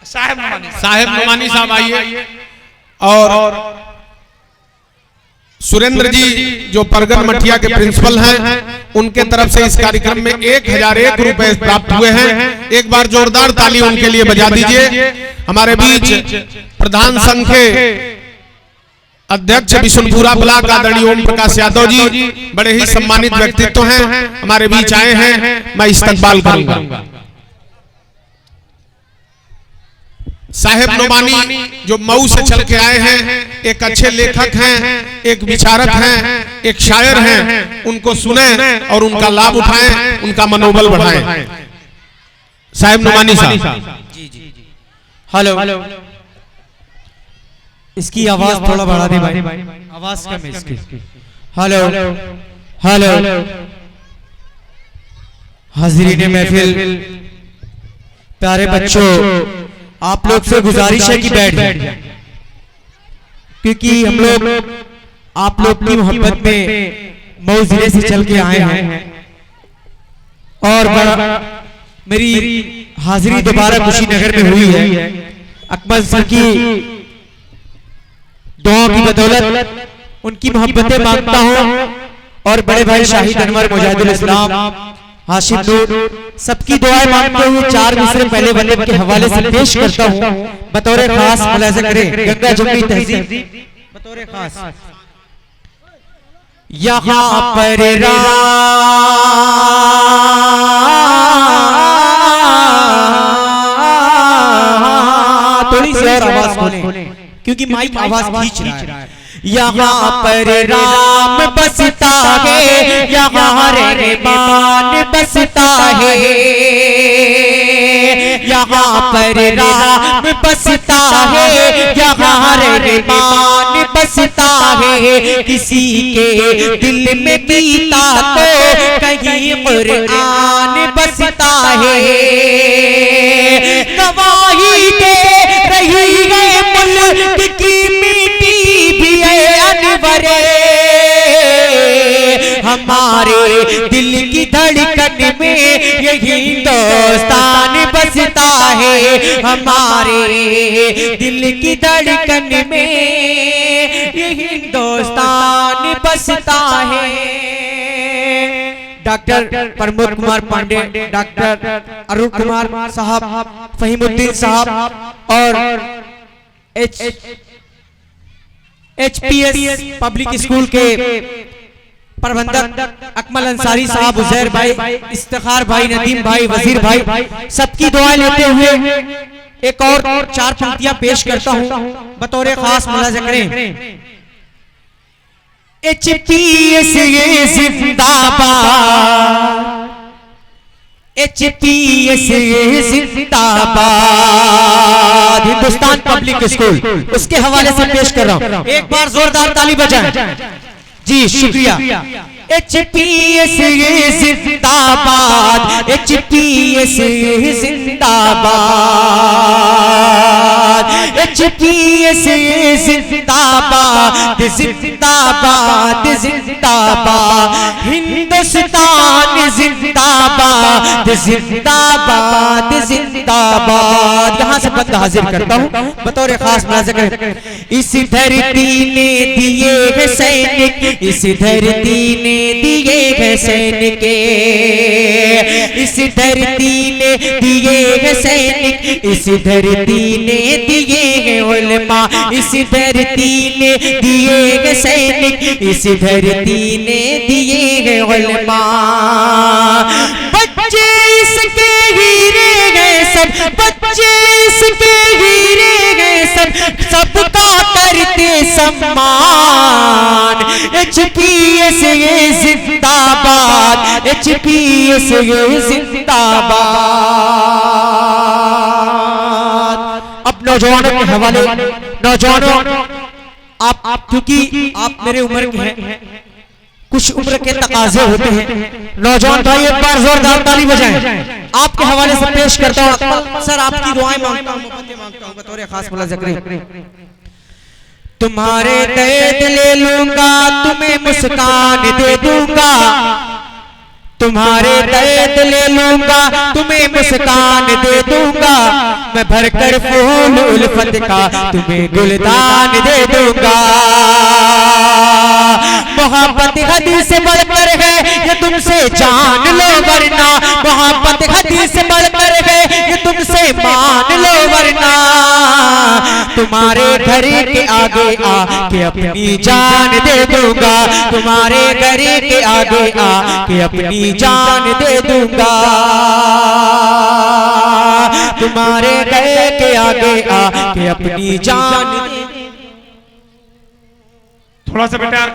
साहेब नुमानी साहब आइए। और सुरेंद्र जी जो परगन मठिया के प्रिंसिपल हैं, उनके तरफ से इस कार्यक्रम में 1001 रुपए प्राप्त हुए हैं। एक बार जोरदार ताली उनके लिए बजा दीजिए। हमारे बीच प्रधान संघ के अध्यक्ष बिशुनपुरा ब्लॉक आदरणीय ओम प्रकाश यादव जी बड़े ही सम्मानित व्यक्तित्व हैं, हमारे बीच आए हैं। मैं इस्तकबाल करूंगा। साहेब नुमानी जो मऊ से चल के आए हैं, एक अच्छे लेखक हैं, एक विचारक हैं, एक शायर हैं। उनको सुने और उनका लाभ उठाएं, उनका मनोबल बढ़ाएं। साहेब नुमानी साहब। जी। हेलो। इसकी आवाज थोड़ा बढ़ा दे भाई, आवाज कम है इसकी। हेलो। हाज़रीन महफिल, प्यारे बच्चों, आप लोग से गुजारिश है कि बैठ जाए, क्योंकि हम लोग आप लोग की मोहब्बत में मऊ जिले से चल के आए हैं और मेरी हाजिरी दोबारा कुशीनगर में हुई है। अकमल सर की दुआ की बदौलत उनकी मोहब्बतें मांगता हूं और बड़े भाई शाहिद अनवर मुजाहिदुल इस्लाम हाशिम नूर सबकी दुआएं मांगते हुए 4 मिसरे पहले वल्लभ के हवाले से पेश करता हूं। बतौर खास मुलाज़ा करें गंगा जमुनी तहजीब बतौर खास। यहाँ पर थोड़ी सी और आवाज खोलें क्योंकि माइक आवाज खींच रहा है। यहाँ पर राम बसता है, यहाँ रहमान बसता है, यहाँ पर राम बसता है, यहाँ रहमान बसता है। किसी के दिल में बीता तो कहीं कुरान बसता है। गवाही दे रही है मुल्क की हमारे दिल की धड़कन में ये हिंदुस्तान बसता है। हमारे दिल की धड़कन में ये हिंदुस्तान बसता है। डॉक्टर प्रमोद कुमार पांडे, डॉक्टर अरुण कुमार साहब, फहीमुद्दीन साहब और HPS पब्लिक स्कूल के प्रबंधक अकमल अंसारी साहब, उजैर भाई, इफ्तिखार भाई, नदीम भाई, वजीर भाई, सबकी दुआएं लेते हुए एक और 4 पंक्तियां पेश करता हूं। बतौर खास मुलाज़ा करें। HPS ये जिंदाबाद, HPS ये जिंदाबाद, हिंदुस्तान पब्लिक स्कूल, उसके हवाले से पेश कर रहा हूं। एक बार जोरदार ताली बजाएं। जी शुक्रिया। HPS ये जिंदाबाद, HPS ये जिंदाबाद, HPS ये जिंदाबाद, जिंदाबाद जिंदाबाद, हिंदुस्तान जिंदाबाद, जिंदाबाद जिंदाबाद। यहाँ से बंद हाजिर करता हूँ बतौर खास मुलाज़ा। इस धरती ने दिए है सैनिक, इस धरती ने दिए है सैनिक, इस धरती ने दिए है सैनिक, इस धरती ने दिए है उलमा, इस धरती ने दिए है सैनिक, इस धरती ने दिए है उलमा। बच्चे इसके हीरे हैं सब, बच्चे इसके हीरे हैं सब, सबका करते सम्मान। HPS ये जिंदाबाद, HPS ये जिंदाबाद। अब नौजवानों के हवाले, नौजवानों आप क्योंकि आप मेरे उम्र के हैं, कुछ उम्र के तकाजे होते हैं। नौजवान भाई एक बार जोरदार ताली बजाएं। आपके हवाले से पेश करता हूं। सर आपकी दुआएं मांगता हूं, मांगता हूं बतौर खास मुलाज़ा करें। तुम्हारे दर्द ले लूंगा, तुम्हें मुस्कान दे दूंगा, तुम्हारे दर्द ले लूंगा, तुम्हें मुस्कान दे दूंगा, मैं भरकर फूल उल्फत का तुम्हें गुलदान दे दूंगा। मोहब्बत हदी से बढ़कर है ये तुमसे जान लो वरना, मोहब्बत हदी से बढ़कर है ये तुमसे मान लो वरना, तुम्हारे घर के आगे आके अपनी जान दे दूंगा, तुम्हारे घर के आगे आके अपनी जान दे दूंगा, तुम्हारे घर के आगे आके अपनी जान। थोड़ा सा बेटा